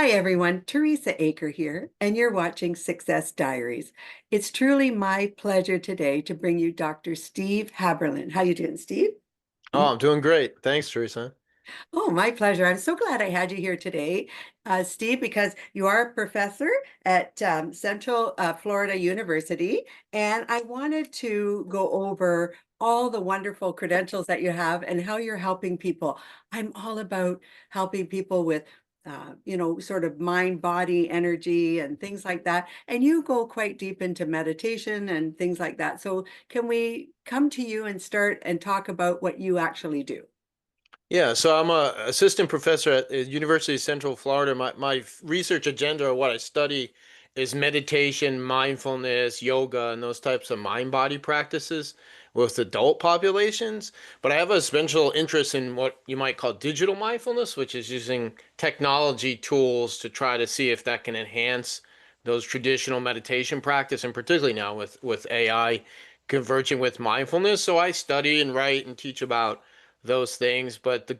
Hi everyone, Teresa Aker here, and you're watching Success Diaries. It's truly my pleasure today to bring you Dr. Steve Haberlin. How you doing, Steve? Oh, I'm doing great. Thanks, Teresa. Oh, my pleasure. I'm so glad I had you here today, Steve, because you are a professor at Central Florida University, and I wanted to go over all the wonderful credentials that you have and how you're helping people. I'm all about helping people with, sort of mind, body, energy, and things like that. And you go quite deep into meditation and things like that. So, can we come to you and start and talk about what you actually do? Yeah, so I'm a assistant professor at the University of Central Florida. My research agenda or what I study is meditation, mindfulness, yoga, and those types of mind-body practices with adult populations. But I have a special interest in what you might call digital mindfulness, which is using technology tools to try to see if that can enhance those traditional meditation practice, and particularly now with AI converging with mindfulness. So I study and write and teach about those things. But the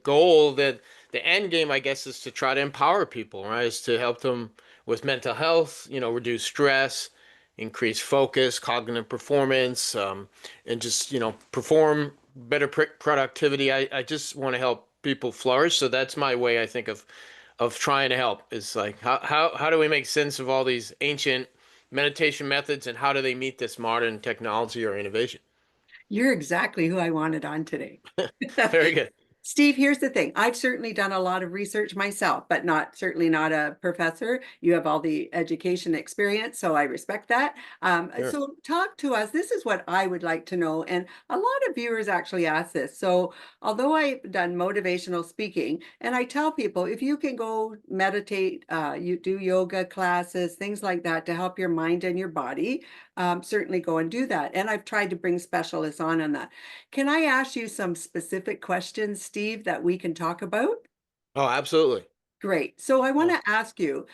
end game, I guess, is to try to empower people, right? Is to help them with mental health, reduce stress, increase focus, cognitive performance, and just, perform better productivity. I just want to help people flourish. So that's my way, I think, of trying to help is like how do we make sense of all these ancient meditation methods and how do they meet this modern technology or innovation? You're exactly who I wanted on today. Very good. Steve, here's the thing. I've certainly done a lot of research myself, but certainly not a professor. You have all the education experience, so I respect that. Sure. So talk to us. This is what I would like to know. And a lot of viewers actually ask this. So although I've done motivational speaking, and I tell people if you can go meditate, you do yoga classes, things like that to help your mind and your body, certainly go and do that. And I've tried to bring specialists on that. Can I ask you some specific questions, Steve, that we can talk about? Oh, absolutely. Great. So I want Yeah. to ask you,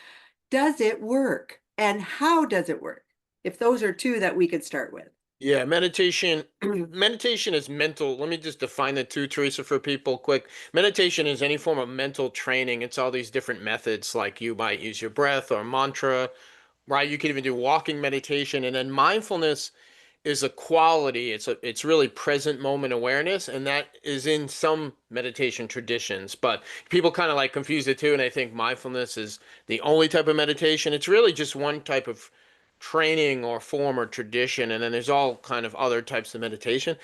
does it work? And how does it work? If those are two that we could start with. Yeah, meditation meditation is mental. Let me just define the two, Teresa, for people quick. Meditation is any form of mental training. It's all these different methods, like you might use your breath or mantra, right? You can even do walking meditation. And then mindfulness is a quality. It's really present moment awareness, and that is in some meditation traditions. But people kind of like confuse the two, and I think mindfulness is the only type of meditation. It's really just one type of training or form or tradition, and then there's all kind of other types of meditation.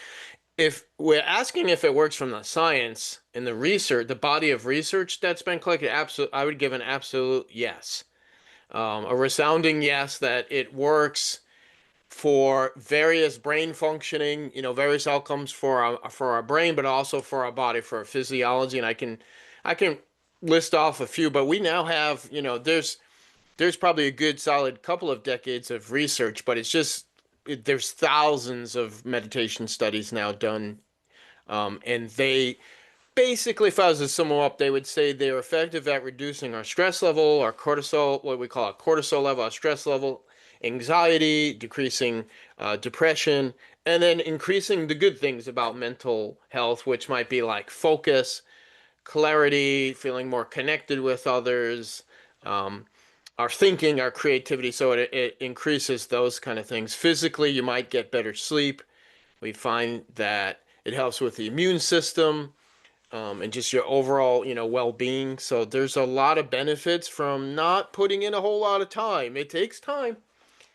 If we're asking if it works from the science and the research, the body of research that's been collected, absolute, I would give an absolute yes, a resounding yes that it works for various brain functioning, various outcomes for our brain, but also for our body, for our physiology. And I can list off a few, but we now have, there's probably a good solid couple of decades of research, but there's thousands of meditation studies now done, and they basically, if I was to sum them up, they would say they're effective at reducing our stress level, our cortisol, what we call our cortisol level, our stress level, anxiety, decreasing depression, and then increasing the good things about mental health, which might be like focus, clarity, feeling more connected with others, um, our thinking, our creativity. So it increases those kind of things. Physically, you might get better sleep. We find that it helps with the immune system, and just your overall, well-being. So there's a lot of benefits from not putting in a whole lot of time. It takes time.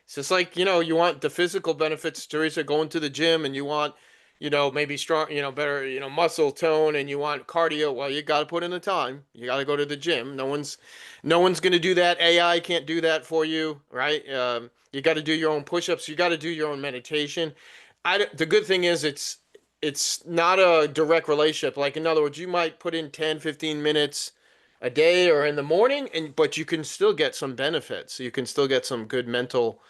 It's just like, you want the physical benefits, Teresa, going to the gym and you want, maybe strong, better, muscle tone and you want cardio. Well, you got to put in the time. You got to go to the gym. No one's going to do that. AI can't do that for you, right? You got to do your own push-ups. You got to do your own meditation. The good thing is it's not a direct relationship. Like, in other words, you might put in 10, 15 minutes a day or in the morning, but you can still get some benefits. You can still get some good mental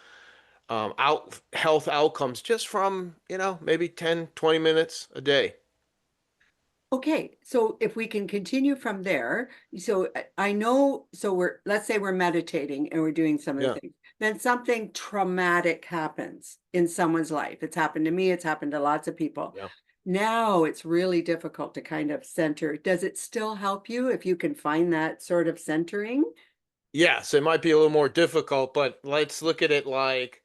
out health outcomes just from, maybe 10, 20 minutes a day. Okay, so if we can continue from there, so I know, so let's say we're meditating and we're doing some of the Yeah. things, then something traumatic happens in someone's life. It's happened to me, it's happened to lots of people. Yeah. Now it's really difficult to kind of center. Does it still help you if you can find that sort of centering? Yes, it might be a little more difficult, but let's look at it like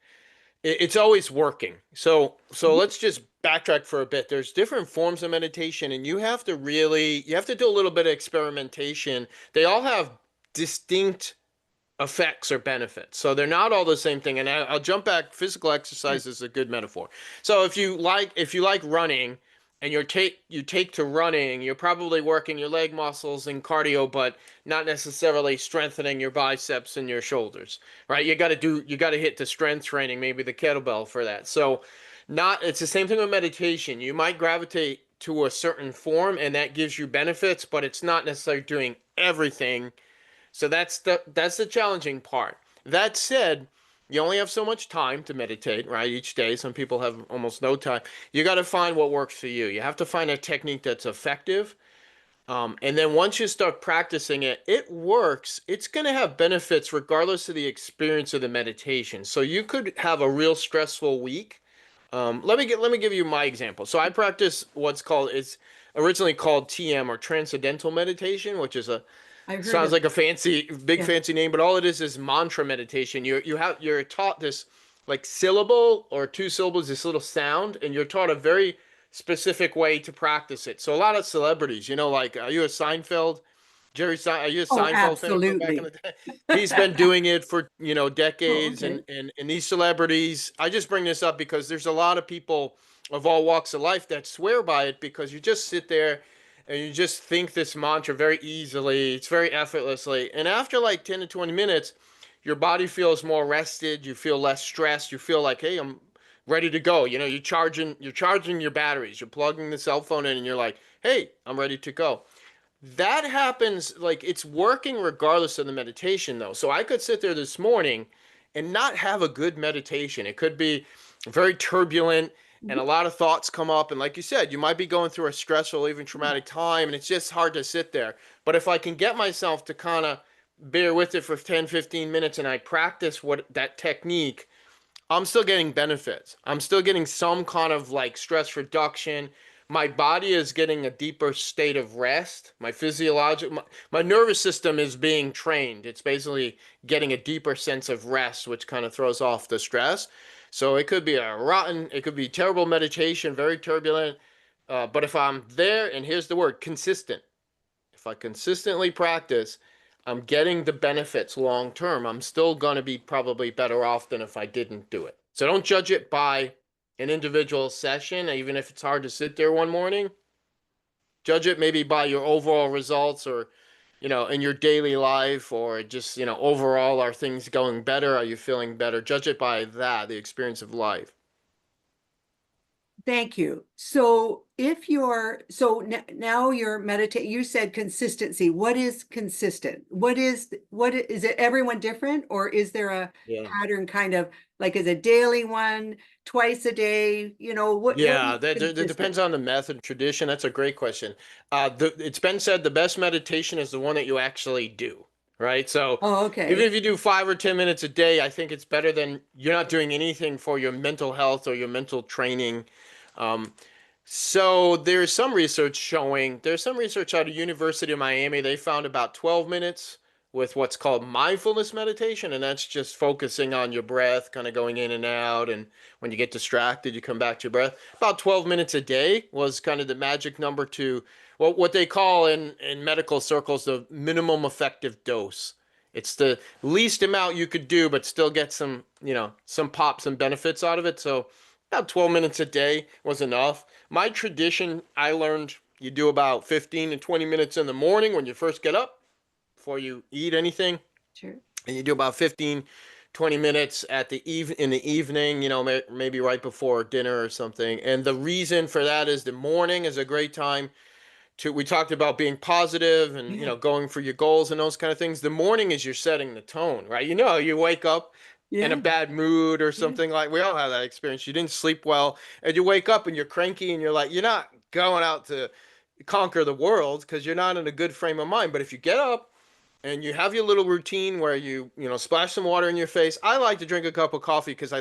it's always working. So Mhm. let's just backtrack for a bit. There's different forms of meditation, and you have to do a little bit of experimentation. They all have distinct effects or benefits. So they're not all the same thing. And I'll jump back. Physical Sure. exercise is a good metaphor. So if you like running and you take to running, you're probably working your leg muscles and cardio, but not necessarily strengthening your biceps and your shoulders, right? You got to hit the strength training, maybe the kettlebell for that. So not it's the same thing with meditation. You might gravitate to a certain form and that gives you benefits, but it's not necessarily doing everything, so that's the challenging part. That said, you only have so much time to meditate, right? Each day, some people have almost no time. You got to find what works for you. You have to find a technique that's effective. And then once you start practicing it, it works. It's going to have benefits regardless of the experience of the meditation. So you could have a real stressful week. Let me give you my example. So I practice what's called it's originally called TM or Transcendental Meditation, which is a I heard sounds of like a it. big Yeah. fancy name, but all it is mantra meditation. You're taught this like syllable or two syllables, this little sound, and you're taught a very specific way to practice it. So a lot of celebrities, like, are you a Seinfeld? Are you a Oh, Seinfeld fan from back in the absolutely. day? He's been doing it for, Oh, decades, okay. and these celebrities, I just bring this up because there's a lot of people of all walks of life that swear by it because you just sit there and you just think this mantra very easily. It's very effortlessly. And after like 10 to 20 minutes, your body feels more rested, you feel less stressed, you feel like, hey, I'm ready to go. You're charging your batteries, you're plugging the cell phone in and you're like, hey, I'm ready to go. That happens, like, it's working regardless of the meditation though. So I could sit there this morning and not have a good meditation. It could be very turbulent and Mhm. a lot of thoughts come up, and like you said, you might be going through a stressful, even Yeah. traumatic time, and it's just hard to sit there. But if I can get myself to kind of bear with it for 10, 15 minutes and I practice what that technique, I'm still getting benefits. I'm still getting some kind of like stress reduction. My body is getting a deeper state of rest. My nervous system is being trained. It's basically getting a deeper sense of rest, which kind of throws off the stress. So it could be terrible meditation, very turbulent. But if I'm there, and here's the word, consistent. If I consistently practice, I'm getting the benefits long term. I'm still going to be probably better off than if I didn't do it. So don't judge it by an individual session, even if it's hard to sit there one morning. Judge it maybe by your overall results or, in your daily life or just, overall, are things going better? Are you feeling better? Judge it by that, the experience of life. Thank you. So if you're, so now you're meditating, you said consistency. What is consistent? Is it everyone different or is there a Yeah. pattern kind of like is a daily one, twice a day? What is Yeah, that consistent? depends on the method and tradition. That's a great question. It's been said the best meditation is the one that you actually do, right? So Oh, even okay. if you do 5 or 10 minutes a day, I think it's better than you're not doing anything for your mental health or your mental training. Um, so there's some research out of University of Miami. They found about 12 minutes with what's called mindfulness meditation, and that's just focusing on your breath, kind of going in and out, and when you get distracted, you come back to your breath. About 12 minutes a day was kind of the magic number to what they call in medical circles the minimum effective dose. It's the least amount you could do, but still get some pops and benefits out of it. So about 12 minutes a day was enough. My tradition, I learned you do about 15 to 20 minutes in the morning when you first get up before you eat anything, Sure. and you do about 15, 20 minutes in the evening, maybe right before dinner or something. And the reason for that is the morning is a great time we talked about being positive and, Yeah. going for your goals and those kind of things. The morning is you're setting the tone, right? You wake up in a Yeah. bad mood or Yeah. something, like we all have that experience. You didn't sleep well and you wake up and you're cranky and you're like, you're not going out to conquer the world because you're not in a good frame of mind. But if you get up and you have your little routine where splash some water in your face. I like to drink a cup of coffee because I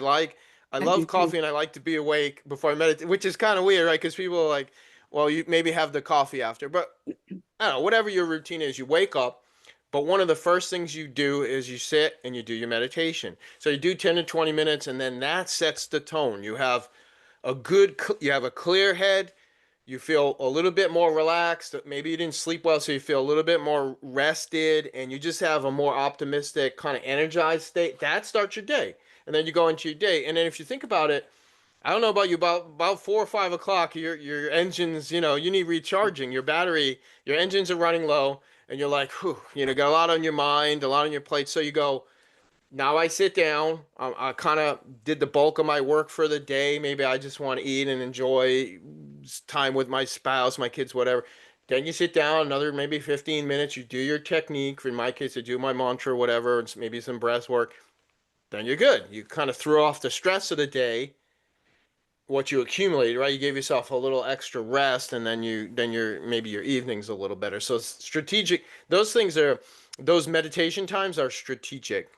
I do love too. coffee and I like to be awake before I meditate, which is kind of weird, right? Because people are like, well, you maybe have the coffee after, but I don't know, whatever your routine is, you wake up, But one of the first things you do is you sit and you do your meditation. So you do 10 to 20 minutes, and then that sets the tone. You have a clear head. You feel a little bit more relaxed. Maybe you didn't sleep well, so you feel a little bit more rested, and you just have a more optimistic, kind of energized state. That starts your day. And then you go into your day. And then if you think about it, I don't know about you, about 4 or 5 o'clock, your engines, you need recharging. Your battery, your engines are running low, and you're like, whew, got a lot on your mind, a lot on your plate. So you go, now I sit down. I kind of did the bulk of my work for the day. Maybe I just want to eat and enjoy time with my spouse, my kids, whatever. Then you sit down another maybe 15 minutes. You do your technique. For my case, I do my mantra, whatever, and maybe some breath work. Then you're good. You kind of threw off the stress of the day, what you accumulated, right? You gave yourself a little extra rest, and then maybe your evening's a little better. So strategic. Those meditation times are strategic.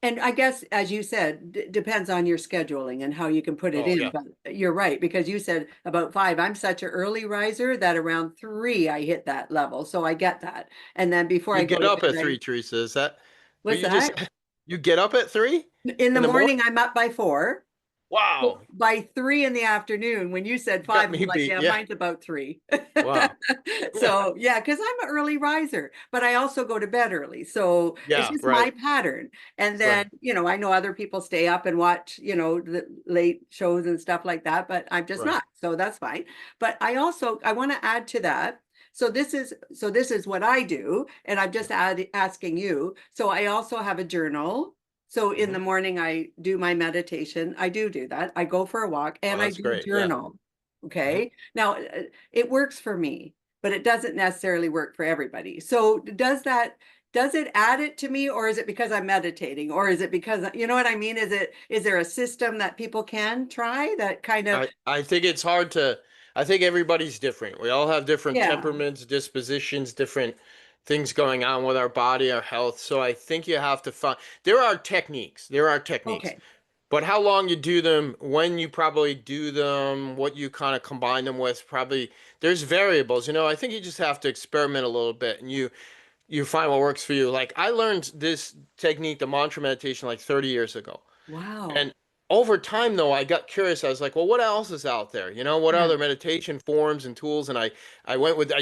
And I guess, as you said, depends on your scheduling and how you can put it Oh in. yeah. But you're right, because you said about 5. I'm such an early riser that around 3 I hit that level. So I get that. And then before You I go get to up bed, at three, Teresa. Is that what what's you just that? said? You get up at 3 In the in the morning, morning? I'm up by 4. So Wow. by 3 in the afternoon, when you said You got 5, I'm me like, beat. yeah, Yeah. mine's about 3. Wow. Yeah. So yeah, because I'm an early riser, but I also go to bed early. So it's Yeah, just my right. pattern. And Right. then, I know other people stay up and watch, the late shows and stuff like that, but I'm just Right. not. So that's fine. But I want to add to that. So this is what I do, and I'm Yeah. just asking you. So I also have a journal. So in Hmm. the morning, I do my meditation. I do that. I go for a walk Oh, and I that's do great. Yeah. journal. Hmm. Okay. Now, it works for me, but it doesn't necessarily work for everybody. So does it add it to me, or is it because I'm meditating, or is it because, you know what I mean? Is there a system that people can try that kind of, I think it's hard to. I think everybody's different. We all have different yeah, temperaments, dispositions, different things going on with our body, our health. So I think you have to find. There are techniques. There are techniques. okay. But how long you do them, when you probably do them, what you kind of combine them with, probably there's variables. I think you just have to experiment a little bit, and you find what works for you. Like I learned this technique, the mantra meditation, like 30 years ago. Wow. And over time, though, I got curious. I was like, well, what else is out there? What Yeah. other meditation forms and tools? And I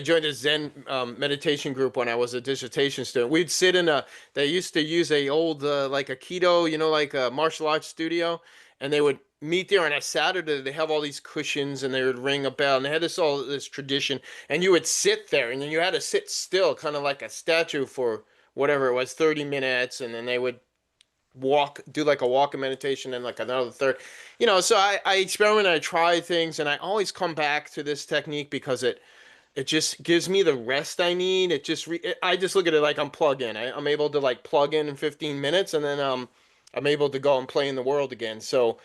joined a Zen meditation group when I was a dissertation student. They used to use a old, like a keto, like a martial arts studio. And they would meet there on a Saturday. They have all these cushions and they would ring a bell. And they had this tradition. And you would sit there and then you had to sit still, kind of like a statue for whatever it was, 30 minutes. And then they would do like a walk meditation and like another third, so I experiment, I try things, and I always come back to this technique because it just gives me the rest I need. I just look at it like I'm plug in. I'm able to like plug in 15 minutes, and then I'm able to go and play in the world again. So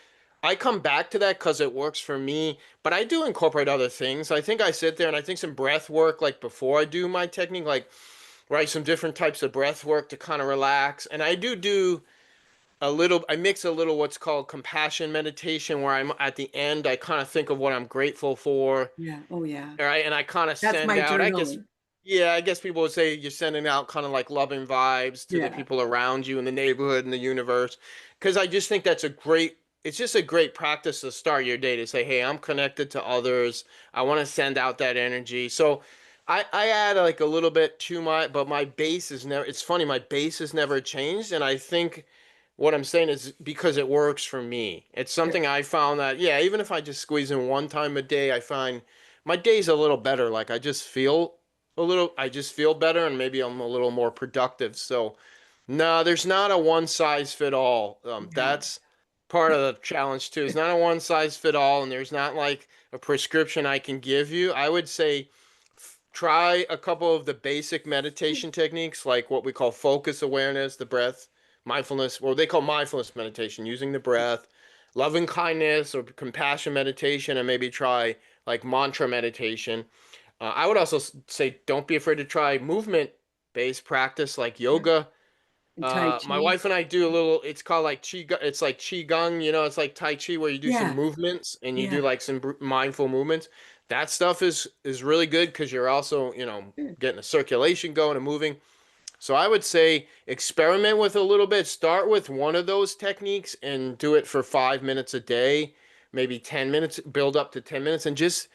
I come back to that because it works for me, but I do incorporate other things. I think I sit there and I think some breath work like before I do my technique, like right, some different types of breath work to kind of relax. And I mix a little what's called compassion meditation, where I'm at the end, I kind of think of what I'm grateful for. Yeah. Oh, yeah. All right. And I kind of That's send my out, I guess, journaling. yeah, I guess people would say you're sending out kind of like loving vibes to the Yeah. people around you in the neighborhood and the universe. Because I just think it's just a great practice to start your day to say, hey, I'm connected to others. I want to send out that energy. So I add like a little bit to but my base is never, it's funny, my base has never changed. And I think what I'm saying is because it works for me. It's Good. something I found that, yeah, even if I just squeeze in one time a day, I find my day's a little better. Like I just feel better, and maybe I'm a little more productive. So, no, there's not a one size fit all. Yeah. That's part of the challenge too. It's not a one size fit all, and there's not like a prescription I can give you. I would say try a couple of the basic meditation techniques, like what we call focus awareness, the breath, mindfulness, or they call mindfulness meditation, using the breath, loving kindness or compassion meditation, and maybe try like mantra meditation. I would also say don't be afraid to try movement-based practice like Yeah. yoga. And Tai My Chi. wife and I do a little. It's called like qi. It's like qigong. It's like Tai Chi where you do some Yeah. movements and you do Yeah. like some mindful movements. That stuff is really good because you're also Good. getting the circulation going and moving. So I would say experiment with a little bit. Start with one of those techniques and do it for 5 minutes a day, maybe 10 minutes, build up to 10 minutes and just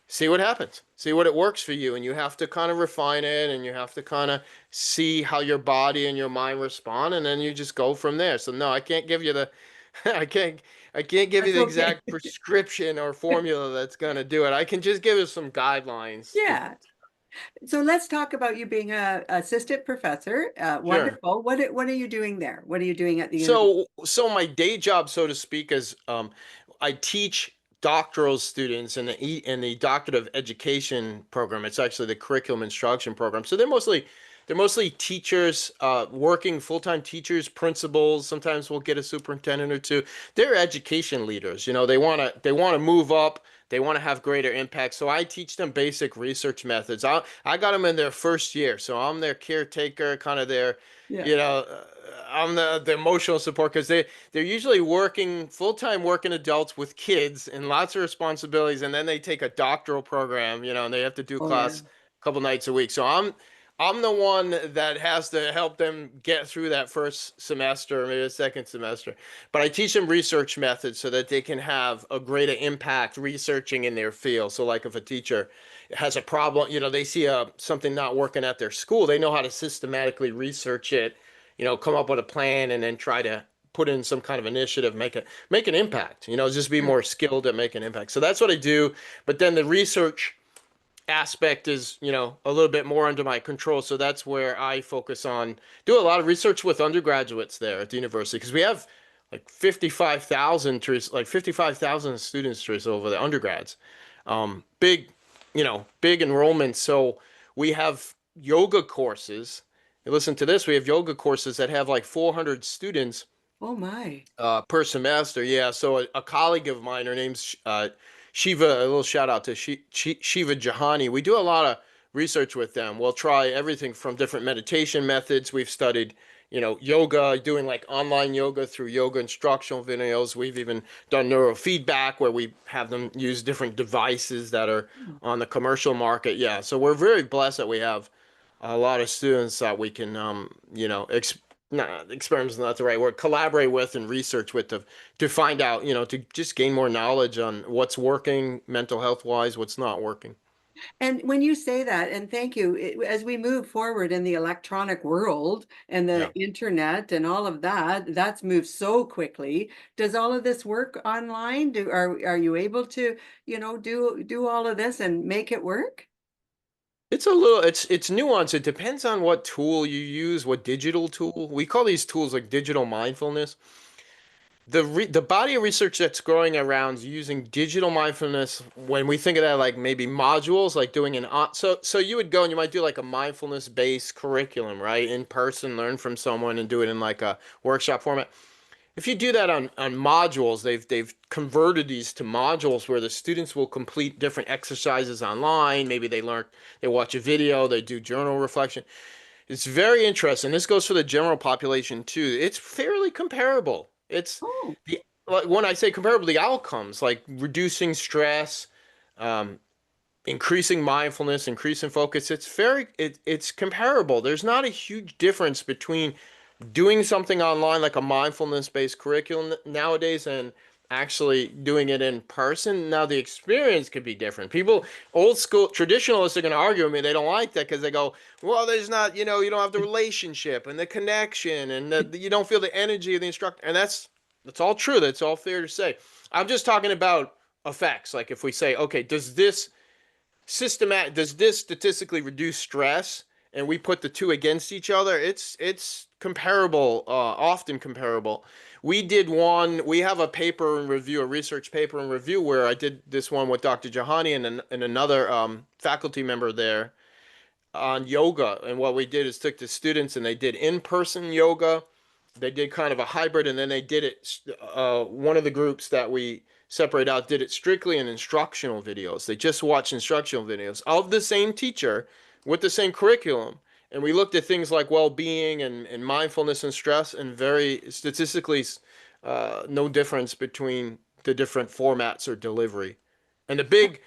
see what happens. See what it works for you. And you have to kind of refine it and you have to kind of see how your body and your mind respond. And then you just go from there. So no, I can't give you the, I can't, I can't give you That's the okay. exact prescription or formula that's going to do it. I can just give you some guidelines to, Yeah. So let's talk about you being a assistant professor. sure. Wonderful. What are you doing there? What are you doing at the university? So my day job, so to speak, is I teach doctoral students in the Doctorate of Education program. It's actually the curriculum instruction program. So they're mostly teachers, working full-time teachers, principals. Sometimes we'll get a superintendent or two. They're education leaders. They want to move up. They want to have greater impact. So I teach them basic research methods. I got them in their first year, so I'm their caretaker, kind of their Yeah. you know I'm the emotional support because they're usually working full-time working adults with kids and lots of responsibilities, and then they take a doctoral program, and they have to do Oh yeah. class a couple nights a week. So I'm the one that has to help them get through that first semester or maybe the second semester. But I teach them research methods so that they can have a greater impact researching in their field. So like if a teacher has a problem, they see something not working at their school, they know how to systematically research it, come up with a plan and then try to put in some kind of initiative, make an impact, just be Yeah. more skilled at making impact. So that's what I do. But then the research aspect is, a little bit more under my control. So that's where I focus on, do a lot of research with undergraduates there at the university because we have like 55,000 like 55,000 students over the undergrads. Big, big enrollment. So we have yoga courses. And listen to this, we have yoga courses that have like 400 students Oh my. per semester. Yeah. So a colleague of mine, her name's Shiva. A little shout out to Shiva Jahani. We do a lot of research with them. We'll try everything from different meditation methods. We've studied, yoga, doing like online yoga through yoga instructional videos. We've even done neurofeedback where we have them use different devices that are on the commercial market. Yeah. So we're very blessed that we have a lot of students that we can, not experiments is not the right word, collaborate with and research with to find out, to just gain more knowledge on what's working mental health wise, what's not working. And when you say that, and thank you, as we move forward in the electronic world and Yeah. the internet and all of that, that's moved so quickly. Does all of this work online? Are you able to, do all of this and make it work? It's nuanced. It depends on what tool you use, what digital tool. We call these tools like digital mindfulness. The body of research that's growing around using digital mindfulness, when we think of that like maybe modules, like doing so you would go and you might do like a mindfulness based curriculum, right? In person, learn from someone and do it in like a workshop format. If you do that on modules, they've converted these to modules where the students will complete different exercises online. Maybe they watch a video, they do journal reflection. It's very interesting. This goes for the general population too. It's fairly comparable. It's Oh, the like when I say comparable, the outcomes like reducing stress, um, increasing mindfulness, increasing focus. It's comparable. There's not a huge difference between doing something online like a mindfulness based curriculum nowadays and actually doing it in person. Now the experience could be different. People, old school traditionalists are going to argue with me. They don't like that because they go, well, there's not, you don't have the relationship and the connection and you don't feel the energy of the instructor. And that's all true. That's all fair to say. I'm just talking about effects. Like if we say, okay, does this statistically reduce stress and we put the two against each other, it's comparable, often comparable. We have a paper and review, a research paper and review where I did this one with Dr. Jahani and another faculty member there on yoga. And what we did is took the students and they did in-person yoga. They did kind of a hybrid, and then they did it. One of the groups that we separate out did it strictly in instructional videos. They just watched instructional videos of the same teacher with the same curriculum. And we looked at things like well-being and mindfulness and stress, and very statistically, no difference between the different formats or delivery. And the big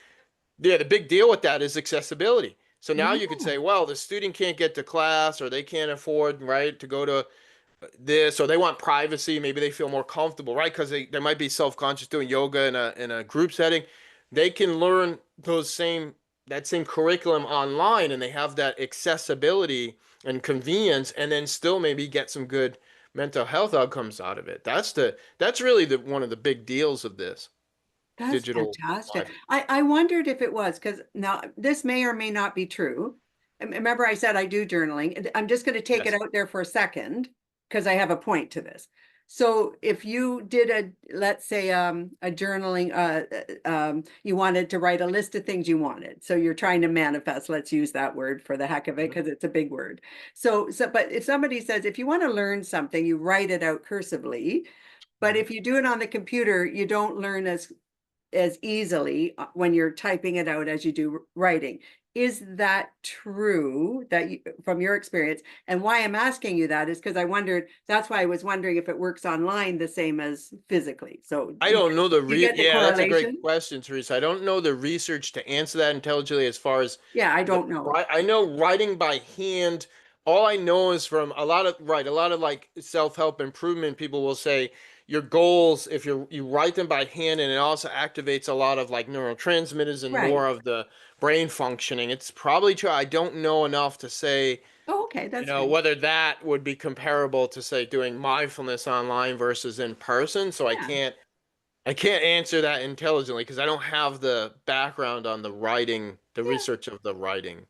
deal with that is accessibility. So now you could say, Oh, well, the student can't get to class or they can't afford, right, to go to this, or they want privacy. Maybe they feel more comfortable, right? Because they might be self-conscious doing yoga in a group setting. They can learn that same curriculum online, and they have that accessibility and convenience, and then still maybe get some good mental health outcomes out of it. That's really the one of the big deals of this that's digital fantastic. library. I wondered if it was because now this may or may not be true. Remember, I said I do journaling. And I'm just going to take it Yes. out there for a second because I have a point to this. So if you did let's say a journaling, you wanted to write a list of things you wanted. So you're trying to manifest, let's use that word for the heck of it Mhm. because it's a big word. But if somebody says, if you want to learn something, you write it out cursively. But Mhm. if you do it on the computer, you don't learn as easily when you're typing it out as you do writing. Is that true that from your experience? And why I'm asking you that is because that's why I was wondering if it works online the same as physically. So I don't know the you re get the yeah, that's a great correlation? question, Teresa. I don't know the research to answer that intelligently as far as Yeah, I the don't know. right. I know writing by hand. All I know is from a lot of like self-help improvement people will say your goals, if you write them by hand, and it also activates a lot of like neurotransmitters and Right. more of the brain functioning. It's probably true. I don't know enough to say, Oh, okay, that's good. whether that would be comparable to say doing mindfulness online versus in person. So Yeah. I can't answer that intelligently because I don't have the background on the writing, the Yeah. research of the writing.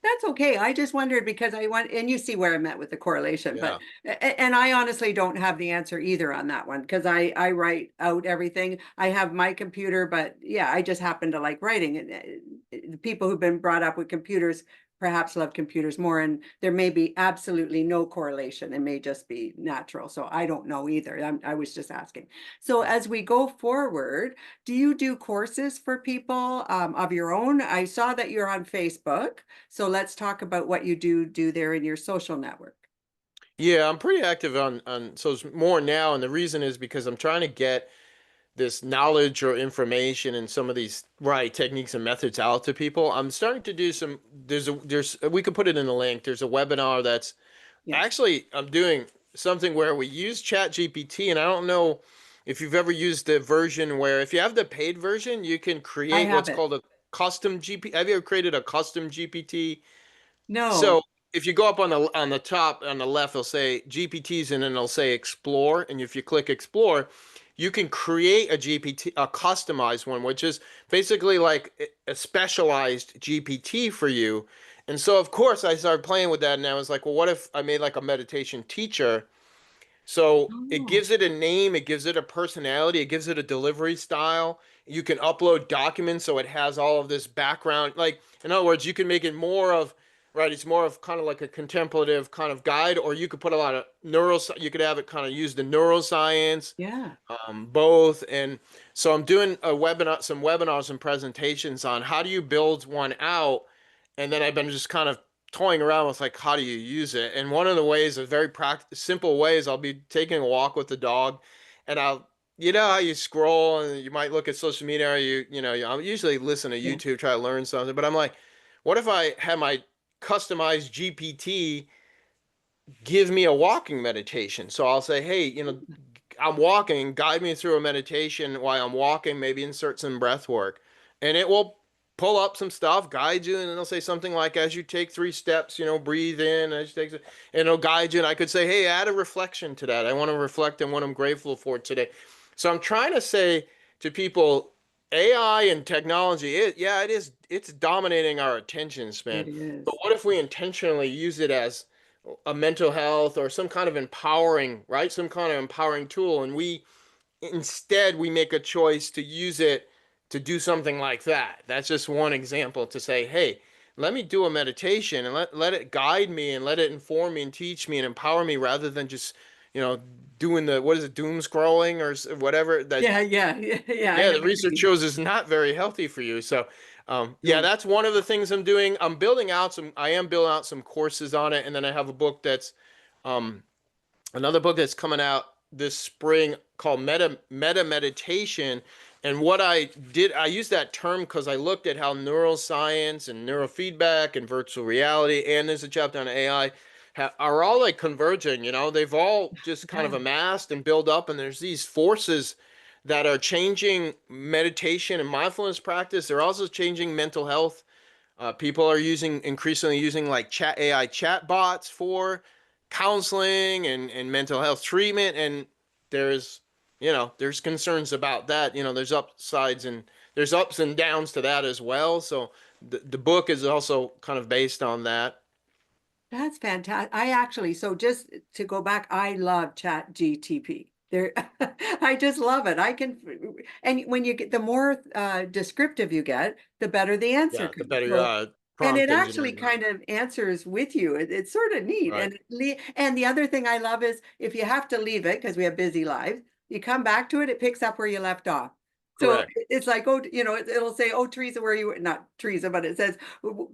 That's okay. I just wondered because and you see where I'm at with the correlation, Yeah. and I honestly don't have the answer either on that one because I write out everything. I have my computer, but yeah, I just happen to like writing. And the people who've been brought up with computers perhaps love computers more, and there may be absolutely no correlation. It may just be natural. So I don't know either. I was just asking. So as we go forward, do you do courses for people of your own? I saw that you're on Facebook. So let's talk about what you do there in your social network. Yeah, I'm pretty active on so it's more now, and the reason is because I'm trying to get this knowledge or information and some of these right techniques and methods out to people. I'm starting to do some there's we could put it in the link. There's a webinar that's Yes, actually I'm doing something where we use Chat GPT, and I don't know if you've ever used the version where if you have the paid version, you can I create have what's it. called a custom GPT. Have you ever created a custom GPT? No. So if you go up on the top on the left, it'll say GPTs, and then it'll say Explore. And if you click Explore, you can create a GPT, a customized one, which is basically like a specialized GPT for you. And so, of course, I started playing with that, and I was like, well, what if I made like a meditation teacher? So it Oh, gives it a name, it gives it a personality, it gives it a delivery style. You can upload documents so it has all of this background. Like, in other words, you can make it more of, right, it's more of kind of like a contemplative kind of guide, or you could put a lot of you could have it kind of use the neuroscience, yeah. both. And so I'm doing some webinars and presentations on how do you build one out, and then I've been just kind of toying around with like how do you use it. And one of the ways, a very practical, simple ways, I'll be taking a walk with the dog, and I'll. You know how you scroll and you might look at social media, or I usually listen to Yeah. YouTube, try to learn something, but I'm like, what if I had my customized GPT give me a walking meditation? So I'll say, hey, I'm walking, guide me through a meditation while I'm walking, maybe insert some breath work. And it will pull up some stuff, guide you, and it'll say something like, as you take 3 steps, breathe in, as you take, and it'll guide you. And I could say, hey, add a reflection to that. I want to reflect on what I'm grateful for today. So I'm trying to say to people, AI and technology, yeah, it's dominating our attention span. It But is. what if we intentionally use it as a mental health or some kind of empowering, right? Some kind of empowering tool. And we make a choice to use it to do something like that. That's just one example to say, hey, let me do a meditation and let it guide me and let it inform me and teach me and empower me rather than just, you know, doing what is it, doom scrolling or whatever that, Yeah, yeah, yeah, yeah. I yeah, know the what you research mean. shows is not very healthy for you. So, yeah, No. that's one of the things I'm doing. I am building out some courses on it. And then I have a book um, another book that's coming out this spring called Meta Meditation, And what I did, I used that term because I looked at how neuroscience and neurofeedback and virtual reality, and there's a chapter on AI, are all like converging. They've all just kind of Yeah, amassed and build up, and there's these forces that are changing meditation and mindfulness practice. They're also changing mental health. People are increasingly using like chat AI chat bots for counseling and mental health treatment. And there's, there's concerns about that. There's upsides and there's ups and downs to that as well. So the book is also kind of based on that. that's fantastic. I actually, so just to go back, I love Chat GTP. There, I just love it. And when you get the more descriptive you get, the better the answer Yeah, the comes. better So, and it prompt actually engineering. Right. kind of answers with you. It's sort of neat. Right. And the other thing I love is if you have to leave it because we have busy lives, you come back to it, it picks up where you left off. So Correct. it's like, oh, it'll say, oh, Teresa, where you, not Teresa, but it says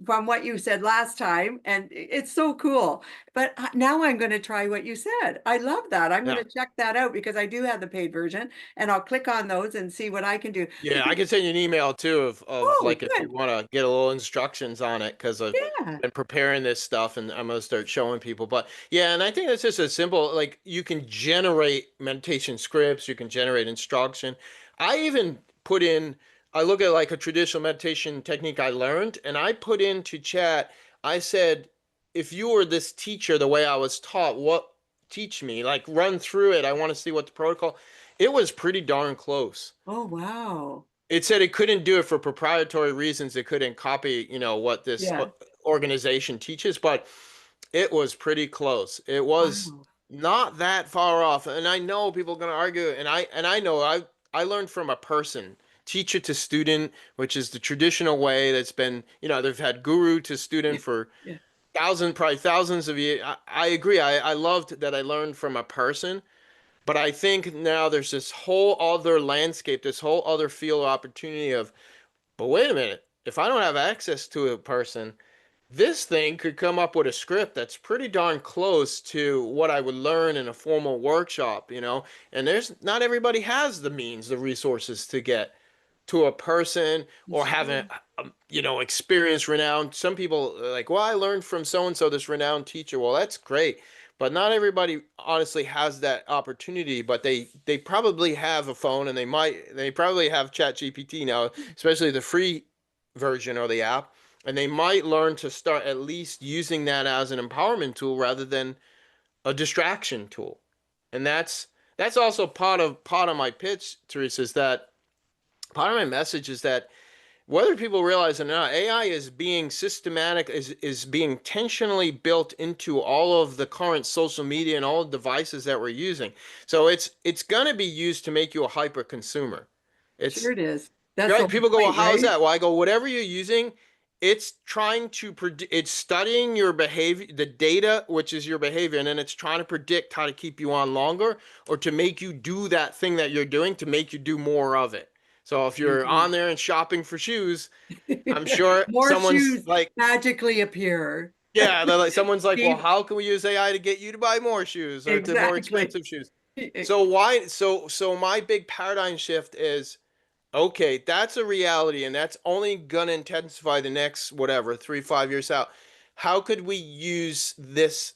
from what you said last time. And it's so cool. But now I'm going to try what you said. I love that. I'm going Yeah. to check that out because I do have the paid version and I'll click on those and see what I can do. Yeah, I can send you an email too of Oh, like if you good. want to get a little instructions on it because I've Yeah. been preparing this stuff and I'm gonna start showing people. But yeah, and I think it's just a simple like you can generate meditation scripts, you can generate instruction. I even put in I look at like a traditional meditation technique I learned and I put into chat, I said, if you were this teacher the way I was taught, what teach me? Like run through it. I want to see what the protocol. It was pretty darn close. Oh, wow. It said it couldn't do it for proprietary reasons. It couldn't copy, what this Yeah. organization teaches, but it was pretty close. It was Wow. not that far off. And I know people are going to argue, and I know I learned from a person, teacher to student, which is the traditional way that's been, they've had guru to student for Yeah. probably thousands of years. I agree. I loved that I learned from a person. But I think now there's this whole other landscape, this whole other field of opportunity of, but wait a minute, if I don't have access to a person, this thing could come up with a script that's pretty darn close to what I would learn in a formal workshop. And there's not everybody has the means, the resources to get to a person or have Sure. experience renowned. Some people are like, well, I learned from so and so, this renowned teacher. Well, that's great, but not everybody honestly has that opportunity. But they probably have a phone, and they probably have Chat GPT now, especially the free version or the app, and they might learn to start at least using that as an empowerment tool rather than a distraction tool. And that's also part of my pitch, Teresa, is that part of my message is that whether people realize it or not, AI is being systematic, is being intentionally built into all of the current social media and all the devices that we're using. So it's going to be used to make you a hyper consumer. Sure It's it is. That's the right. whole People go, well, point, how is right? that? Well, I go, whatever you're using, it's trying to predict, it's studying your behavior, the data, which is your behavior, and then it's trying to predict how to keep you on longer or to make you do that thing that you're doing to make you do more of it. So if I you're on there and shopping for shoes, I'm sure More someone's shoes like, magically appear. yeah, they're like, someone's like, well, Steve, how can we use AI to get you to buy more shoes or to more exactly. expensive shoes? So why, so my big paradigm shift is, okay, that's a reality, and that's only gonna intensify the next whatever 3, 5 years out. How could we use this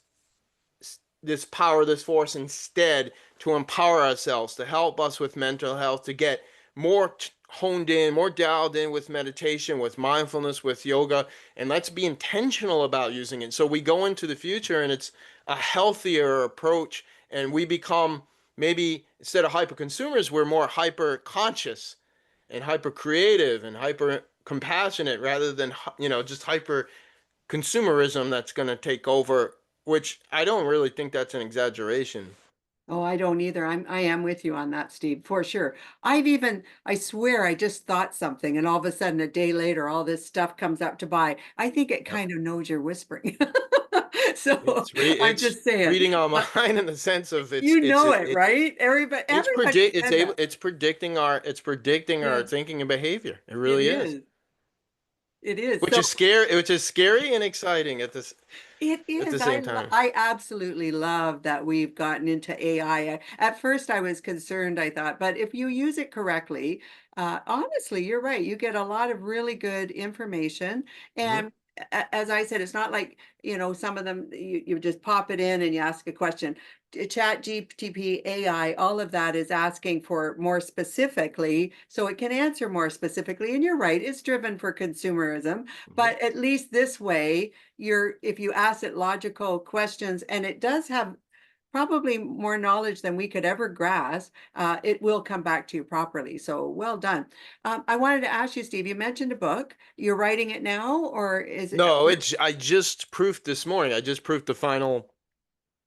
power, this force instead to empower ourselves, to help us with mental health, to get more honed in, more dialed in with meditation, with mindfulness, with yoga, and let's be intentional about using it. So we go into the future and it's a healthier approach, and we become maybe instead of hyper consumers, we're more hyper conscious and hyper creative and hyper compassionate rather than just hyper consumerism that's going to take over, which I don't really think that's an exaggeration. Oh, I don't either. I am with you on that, Steve, for sure. I swear I just thought something and all of a sudden a day later all this stuff comes up to buy. I think it Yep. kind of knows you're whispering. So I'm It's just saying. reading our But mind in the sense of you know it, right? Everybody said that. it's predicting our Yeah, thinking and behavior. It it really is. is. It is. Which So is scary, and exciting at this. It at the is. same time. I absolutely love that we've gotten into AI. At first, I was concerned, I thought, but if you use it correctly, honestly, you're right. You get a lot of really good information. Hmm. And as I said, it's not like, some of them you just pop it in and you ask a question. Chat GTP, AI, all of that is asking for more specifically, so it can answer more specifically. And you're right, it's driven for consumerism, Hmm. but at least this way, if you ask it logical questions, and it does have probably more knowledge than we could ever grasp, it will come back to you properly. So well done. I wanted to ask you, Steve, you mentioned a book. You're writing it now, or is it? No, I just proofed this morning. I just proofed the final,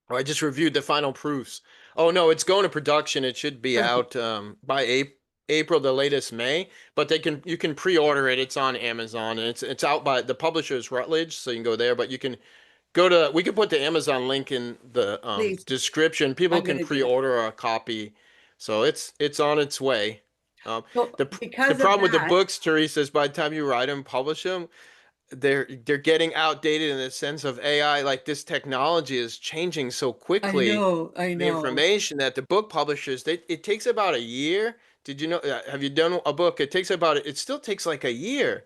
or I just reviewed the final proofs. Oh no, it's going to production. It should be Perfect. out by April, the latest May. But you can pre-order it. It's on Amazon, and it's out by the publisher is Routledge, so you can go there. But you can we can put the Amazon link in the Please, description. People I'm going can to do it. pre-order a copy, so it's on its way. Um, So the because of problem with the that, books, Teresa, is by the time you write them, publish them, they're getting outdated in the sense of AI. Like this technology is changing so quickly, I the know. information that the book publishers it takes about a year. Did you know? Have you done a book? It still takes like a year,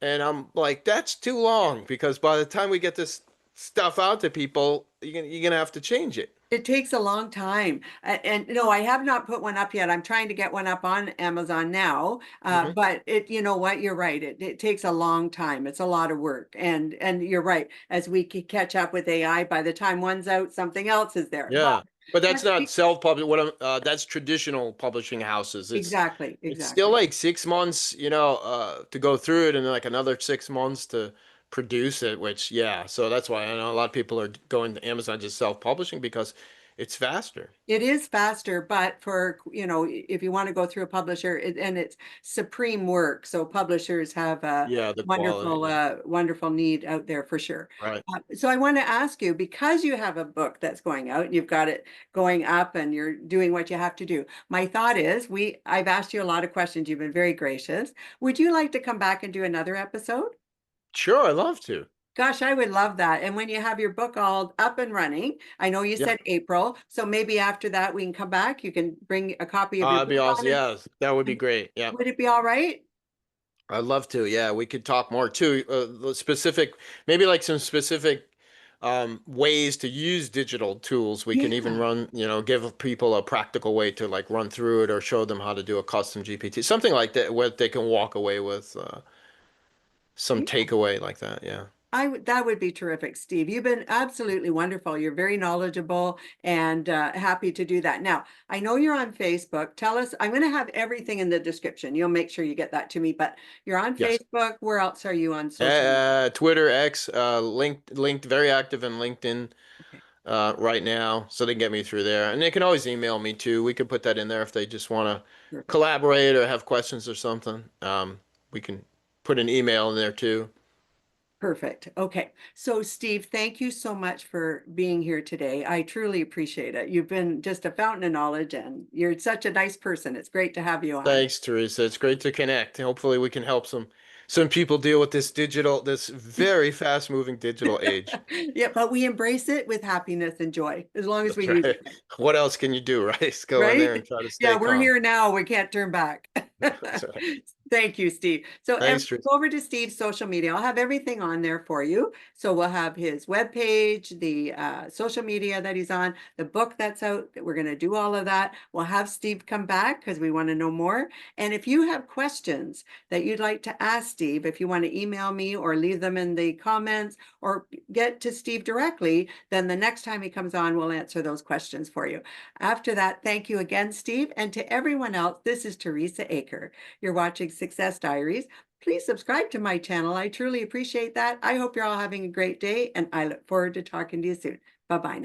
and I'm like, that's too long because by the time we get this stuff out to people, you're gonna have to change it. It takes a long time. And no, I have not put one up yet. I'm trying to get one up on Amazon now. Hmm. But you know what? You're right. It takes a long time. It's a lot of work. And you're right. As we catch up with AI, by the time one's out, something else is there. Yeah, but that's But not self-publish. That's traditional publishing houses. exactly, It's still exactly. like 6 months, to go through it, and then like another 6 months to produce it. Which, yeah, so that's why I know a lot of people are going to Amazon just self-publishing because it's faster. It is faster, but for, if you want to go through a publisher, and it's supreme work. So publishers have a Yeah, the quality. wonderful, Yeah, wonderful need out there for sure. right. So I want to ask you, because you have a book that's going out and you've got it going up and you're doing what you have to do. My thought is I've asked you a lot of questions. You've been very gracious. Would you like to come back and do another episode? Sure, I love to. Gosh, I would love that. And when you have your book all up and running, I know you Yeah, said April, so maybe after that we can come back. You can bring a copy of your that'd book be awesome. on it. Yeah, that would be great. Yeah. Would it be all right? I'd love to. Yeah, we could talk more too. Maybe like some specific ways to use digital tools. We can even Yeah, give people a practical way to like run through it or show them how to do a custom GPT, something like that, where they can walk away with some yeah. takeaway like that. Yeah. That would be terrific, Steve. You've been absolutely wonderful. You're very knowledgeable and happy to do that. Now, I know you're on Facebook. Tell us, I'm going to have everything in the description. You'll make sure you get that to me, but you're on Yes. Facebook. Where else are you on social media? Twitter, X, linked, very active in LinkedIn Okay, right now, so they can get me through there. And they can always email me too. We could put that in there if they just want to perfect. collaborate or have questions or something. We can put an email in there too. Perfect. Okay. So, Steve, thank you so much for being here today. I truly appreciate it. You've been just a fountain of knowledge and you're such a nice person. It's great to have you on. Thanks, Teresa. It's great to connect. Hopefully, we can help some people deal with this very fast-moving digital age. Yeah, but we embrace it with happiness and joy as long as we That's use right. it right. What else can you do, right? Just go in there Right? and try to Yeah, stay we're calm. here now. We can't turn back. That's right. Thank you, Steve. So Thanks, everyone, Teresa. go over to Steve's social media. I'll have everything on there for you. So we'll have his webpage, the social media that he's on, the book that's out. We're going to do all of that. We'll have Steve come back because we want to know more. And if you have questions that you'd like to ask Steve, if you want to email me or leave them in the comments or get to Steve directly, then the next time he comes on, we'll answer those questions for you. After that, thank you again, Steve. And to everyone else, this is Teresa Aker. You're watching Success Diaries. Please subscribe to my channel. I truly appreciate that. I hope you're all having a great day, and I look forward to talking to you soon. Bye-bye now.